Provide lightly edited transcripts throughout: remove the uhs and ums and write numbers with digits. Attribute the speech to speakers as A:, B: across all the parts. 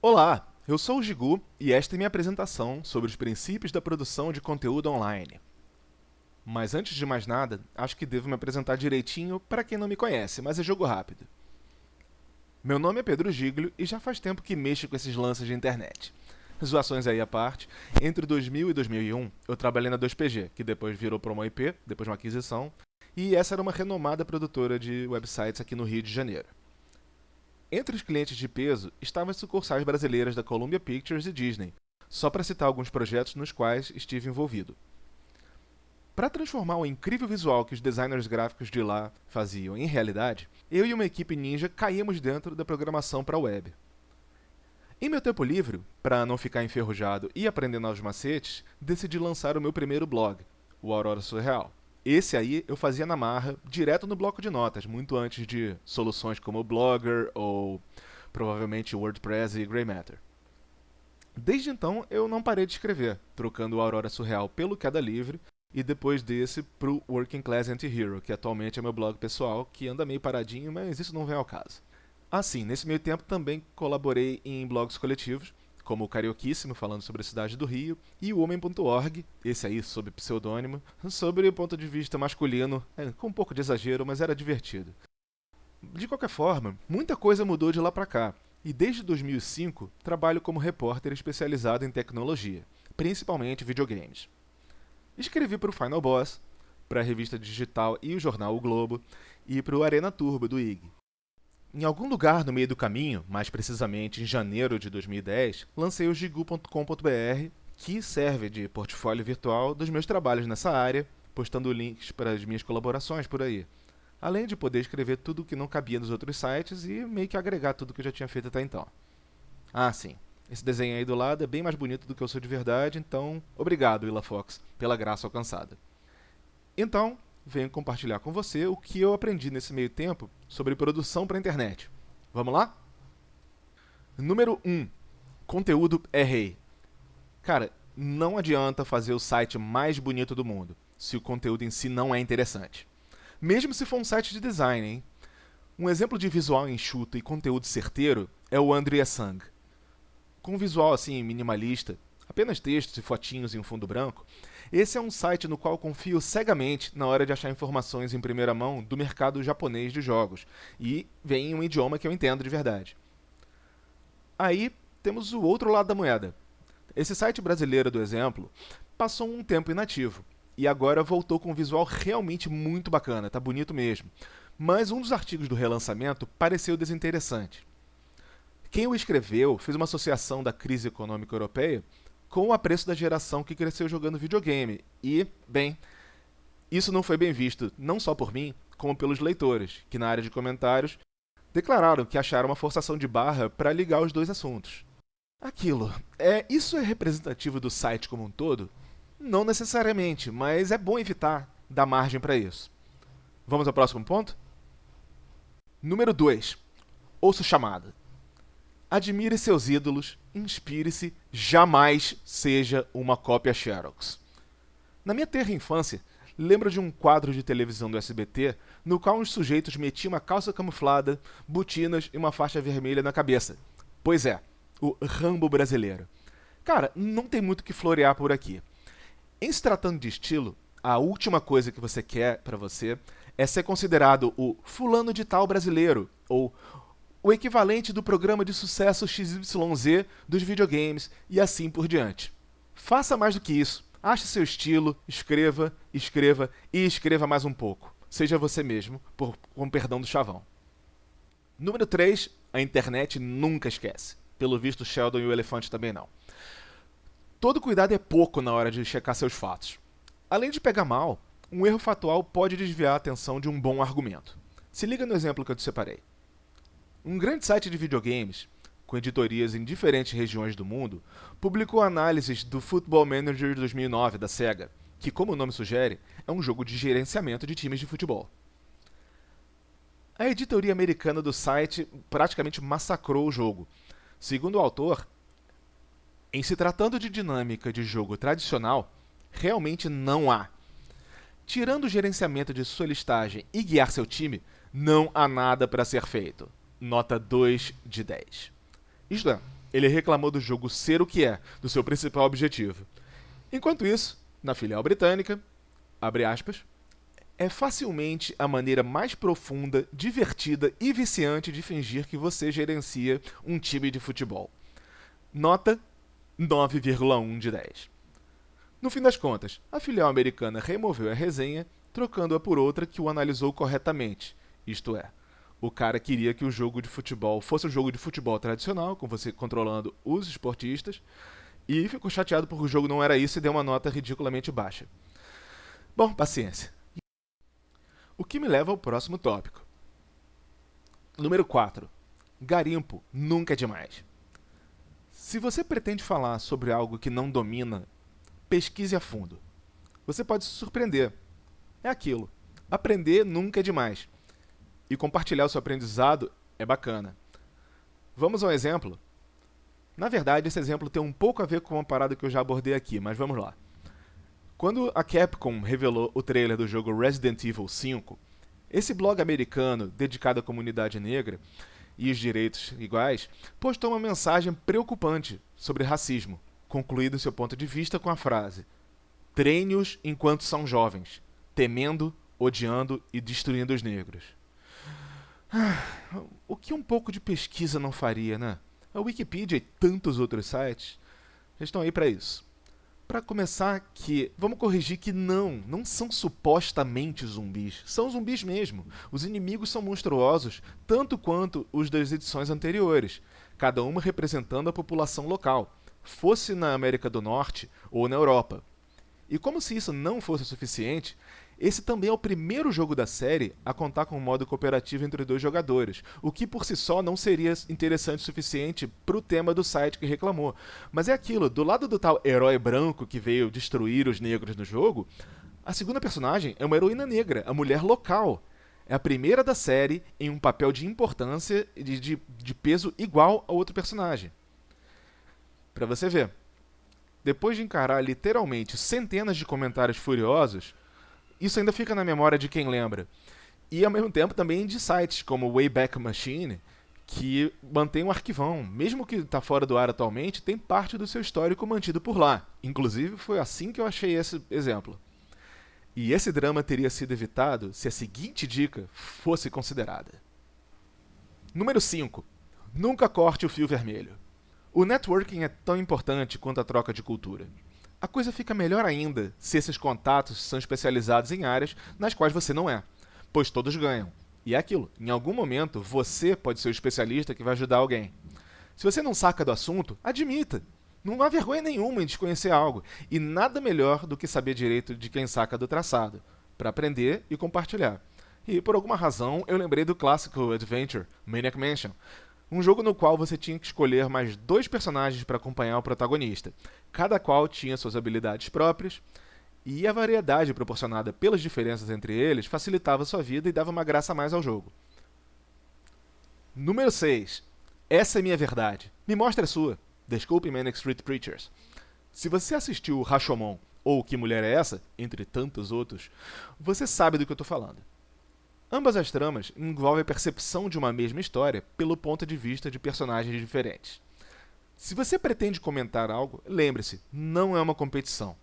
A: Olá, eu sou o Gigu e esta é minha apresentação sobre os princípios da produção de conteúdo online. Mas antes de mais nada, acho que devo me apresentar direitinho para quem não me conhece, mas é jogo rápido. Meu nome é Pedro Giglio e já faz tempo que mexo com esses lances de internet. Zoações aí à parte, entre 2000 e 2001 eu trabalhei na 2PG, que depois virou Promo IP, depois de uma aquisição, e essa era uma renomada produtora de websites aqui no Rio de Janeiro. Entre os clientes de peso estavam as sucursais brasileiras da Columbia Pictures e Disney, só para citar alguns projetos nos quais estive envolvido. Para transformar o incrível visual que os designers gráficos de lá faziam em realidade, eu e uma equipe ninja caímos dentro da programação para a web. Em meu tempo livre, para não ficar enferrujado e aprender novos macetes, decidi lançar o meu primeiro blog, o Aurora Surreal. Esse aí eu fazia na marra, direto no bloco de notas, muito antes de soluções como o Blogger ou provavelmente WordPress e Grey Matter. Desde então eu não parei de escrever, trocando o Aurora Surreal pelo Queda Livre e depois desse pro Working Class Anti-Hero, que atualmente é meu blog pessoal, que anda meio paradinho, mas isso não vem ao caso. Assim, nesse meio tempo também colaborei em blogs coletivos, como o Carioquíssimo, falando sobre a cidade do Rio, e o Homem.org, esse aí sob pseudônimo, sobre o ponto de vista masculino, com um pouco de exagero, mas era divertido. De qualquer forma, muita coisa mudou de lá pra cá, e desde 2005 trabalho como repórter especializado em tecnologia, principalmente videogames. Escrevi para o Final Boss, para a revista digital e o jornal O Globo, e para o Arena Turbo do IG. Em algum lugar no meio do caminho, mais precisamente em janeiro de 2010, lancei o gigu.com.br, que serve de portfólio virtual dos meus trabalhos nessa área, postando links para as minhas colaborações por aí. Além de poder escrever tudo o que não cabia nos outros sites e meio que agregar tudo que eu já tinha feito até então. Ah, sim. Esse desenho aí do lado é bem mais bonito do que eu sou de verdade, então obrigado, Willa Fox, pela graça alcançada. Então, venho compartilhar com você o que eu aprendi nesse meio tempo sobre produção para a internet. Vamos lá? Número 1. Conteúdo é rei. Cara, não adianta fazer o site mais bonito do mundo se o conteúdo em si não é interessante. Mesmo se for um site de design, hein? Um exemplo de visual enxuto e conteúdo certeiro é o Andrea Sang. Com um visual assim minimalista, apenas textos e fotinhos em um fundo branco, esse é um site no qual confio cegamente na hora de achar informações em primeira mão do mercado japonês de jogos, e vem em um idioma que eu entendo de verdade. Aí temos o outro lado da moeda. Esse site brasileiro do exemplo passou um tempo inativo e agora voltou com um visual realmente muito bacana, tá bonito mesmo. Mas um dos artigos do relançamento pareceu desinteressante. Quem o escreveu fez uma associação da crise econômica europeia com o apreço da geração que cresceu jogando videogame. E, bem, isso não foi bem visto, não só por mim, como pelos leitores, que na área de comentários declararam que acharam uma forçação de barra para ligar os dois assuntos. Aquilo, isso é representativo do site como um todo? Não necessariamente, mas é bom evitar dar margem para isso. Vamos ao próximo ponto? Número 2. Ouça o chamado. Admire seus ídolos, inspire-se, jamais seja uma cópia Xerox. Na minha terra infância, lembro de um quadro de televisão do SBT no qual uns sujeitos metiam uma calça camuflada, botinas e uma faixa vermelha na cabeça. Pois é, o Rambo brasileiro. Cara, não tem muito o que florear por aqui. Em se tratando de estilo, a última coisa que você quer para você é ser considerado o fulano de tal brasileiro ou o equivalente do programa de sucesso XYZ dos videogames e assim por diante. Faça mais do que isso. Ache seu estilo, escreva, escreva e escreva mais um pouco. Seja você mesmo, com perdão do chavão. Número 3. A internet nunca esquece. Pelo visto, Sheldon e o elefante também não. Todo cuidado é pouco na hora de checar seus fatos. Além de pegar mal, um erro factual pode desviar a atenção de um bom argumento. Se liga no exemplo que eu te separei. Um grande site de videogames, com editorias em diferentes regiões do mundo, publicou análises do Football Manager 2009 da SEGA, que, como o nome sugere, é um jogo de gerenciamento de times de futebol. A editoria americana do site praticamente massacrou o jogo. Segundo o autor, em se tratando de dinâmica de jogo tradicional, realmente não há. Tirando o gerenciamento de sua listagem e guiar seu time, não há nada para ser feito. Nota 2 de 10. Isto é, Ele reclamou do jogo ser o que é, do seu principal objetivo. Enquanto isso, na filial britânica, abre aspas, é facilmente a maneira mais profunda, divertida e viciante de fingir que você gerencia um time de futebol. Nota 9,1 de 10. No fim das contas, a filial americana removeu a resenha, trocando-a por outra que o analisou corretamente. Isto é, o cara queria que o jogo de futebol fosse um jogo de futebol tradicional, com você controlando os esportistas, e ficou chateado porque o jogo não era isso e deu uma nota ridiculamente baixa. Bom, paciência. O que me leva ao próximo tópico. Número 4. Garimpo nunca é demais. Se você pretende falar sobre algo que não domina, pesquise a fundo. Você pode se surpreender. É aquilo. Aprender nunca é demais. E compartilhar o seu aprendizado é bacana. Vamos a um exemplo? Na verdade, esse exemplo tem um pouco a ver com uma parada que eu já abordei aqui, mas vamos lá. Quando a Capcom revelou o trailer do jogo Resident Evil 5, esse blog americano dedicado à comunidade negra e os direitos iguais postou uma mensagem preocupante sobre racismo, concluindo seu ponto de vista com a frase: treine-os enquanto são jovens, temendo, odiando e destruindo os negros. O que um pouco de pesquisa não faria, né? A Wikipedia e tantos outros sites estão aí para isso. Para começar, vamos corrigir que não são supostamente zumbis. São zumbis mesmo. Os inimigos são monstruosos, tanto quanto os das edições anteriores, cada uma representando a população local, fosse na América do Norte ou na Europa. E como se isso não fosse suficiente, esse também é o primeiro jogo da série a contar com um modo cooperativo entre 2 jogadores, o que por si só não seria interessante o suficiente para o tema do site que reclamou. Mas é aquilo, do lado do tal herói branco que veio destruir os negros no jogo, a segunda personagem é uma heroína negra, a mulher local. É a primeira da série em um papel de importância e de peso igual ao outro personagem. Para você ver. Depois de encarar literalmente centenas de comentários furiosos, isso ainda fica na memória de quem lembra. E ao mesmo tempo também de sites como o Wayback Machine, que mantém um arquivão. Mesmo que está fora do ar atualmente, tem parte do seu histórico mantido por lá. Inclusive foi assim que eu achei esse exemplo. E esse drama teria sido evitado se a seguinte dica fosse considerada. Número 5. Nunca corte o fio vermelho. O networking é tão importante quanto a troca de cultura. A coisa fica melhor ainda se esses contatos são especializados em áreas nas quais você não é, pois todos ganham. E é aquilo, em algum momento você pode ser o especialista que vai ajudar alguém. Se você não saca do assunto, admita. Não há vergonha nenhuma em desconhecer algo, e nada melhor do que saber direito de quem saca do traçado, para aprender e compartilhar. E por alguma razão eu lembrei do clássico Adventure, Maniac Mansion, um jogo no qual você tinha que escolher mais 2 personagens para acompanhar o protagonista. Cada qual tinha suas habilidades próprias, e a variedade proporcionada pelas diferenças entre eles facilitava sua vida e dava uma graça a mais ao jogo. Número 6. Essa é minha verdade. Me mostre a sua. Desculpe, Manic Street Preachers. Se você assistiu Rashomon ou Que Mulher é Essa, entre tantos outros, você sabe do que eu estou falando. Ambas as tramas envolvem a percepção de uma mesma história pelo ponto de vista de personagens diferentes. Se você pretende comentar algo, lembre-se, não é uma competição.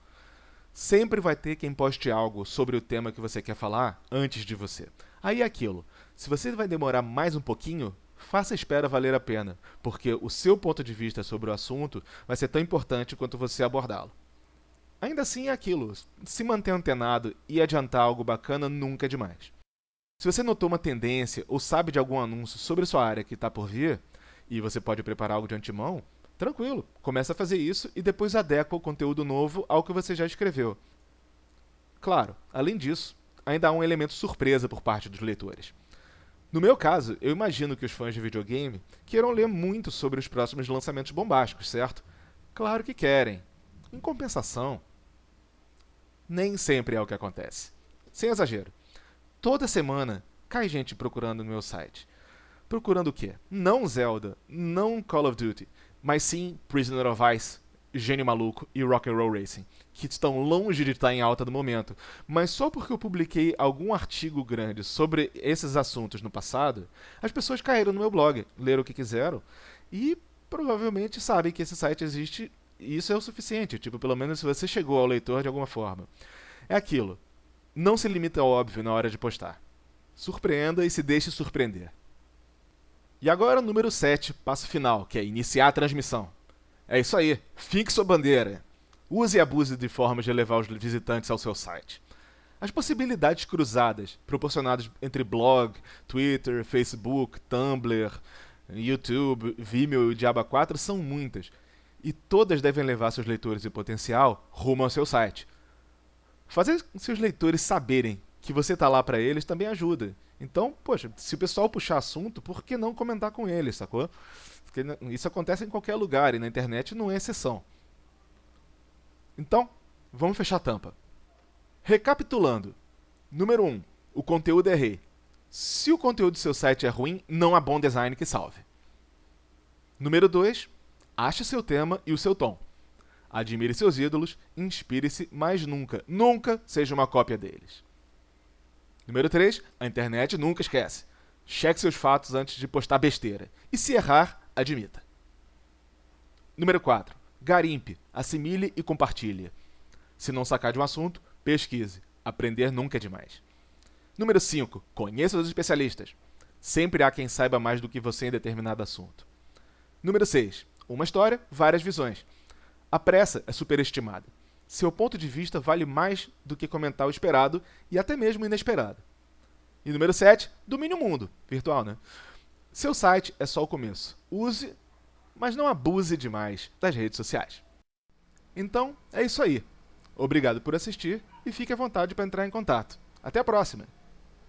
A: Sempre vai ter quem poste algo sobre o tema que você quer falar antes de você. Aí é aquilo, se você vai demorar mais um pouquinho, faça a espera valer a pena, porque o seu ponto de vista sobre o assunto vai ser tão importante quanto você abordá-lo. Ainda assim é aquilo, se manter antenado e adiantar algo bacana nunca é demais. Se você notou uma tendência ou sabe de algum anúncio sobre sua área que está por vir, e você pode preparar algo de antemão, tranquilo, comece a fazer isso e depois adequa o conteúdo novo ao que você já escreveu. Claro, além disso, ainda há um elemento surpresa por parte dos leitores. No meu caso, eu imagino que os fãs de videogame queiram ler muito sobre os próximos lançamentos bombásticos, certo? Claro que querem. Em compensação, nem sempre é o que acontece. Sem exagero. Toda semana cai gente procurando no meu site. Procurando o quê? Não Zelda, não Call of Duty, mas sim Prisoner of Ice, Gênio Maluco e Rock'n'Roll Racing, que estão longe de estar em alta no momento, mas só porque eu publiquei algum artigo grande sobre esses assuntos no passado, as pessoas caíram no meu blog, leram o que quiseram e provavelmente sabem que esse site existe e isso é o suficiente. Tipo, pelo menos se você chegou ao leitor de alguma forma. É aquilo. Não se limita ao óbvio na hora de postar. Surpreenda e se deixe surpreender. E agora o número 7, passo final, que é iniciar a transmissão. É isso aí, fixe sua bandeira. Use e abuse de formas de levar os visitantes ao seu site. As possibilidades cruzadas, proporcionadas entre blog, Twitter, Facebook, Tumblr, YouTube, Vimeo e Diaba 4 são muitas. E todas devem levar seus leitores em potencial rumo ao seu site. Fazer seus leitores saberem que você está lá para eles também ajuda. Então, poxa, se o pessoal puxar assunto, por que não comentar com eles, sacou? Porque isso acontece em qualquer lugar e na internet não é exceção. Então, vamos fechar a tampa. Recapitulando. Número 1. O conteúdo é rei. Se o conteúdo do seu site é ruim, não há bom design que salve. Número 2. Ache seu tema e o seu tom. Admire seus ídolos, inspire-se, mas nunca, nunca seja uma cópia deles. Número 3. A internet nunca esquece. Cheque seus fatos antes de postar besteira. E se errar, admita. Número 4. Garimpe, assimile e compartilhe. Se não sacar de um assunto, pesquise. Aprender nunca é demais. Número 5. Conheça os especialistas. Sempre há quem saiba mais do que você em determinado assunto. Número 6. Uma história, várias visões. A pressa é superestimada. Seu ponto de vista vale mais do que comentar o esperado e até mesmo o inesperado. E número 7. Domine o mundo. Virtual, né? Seu site é só o começo. Use, mas não abuse demais das redes sociais. Então, é isso aí. Obrigado por assistir e fique à vontade para entrar em contato. Até a próxima!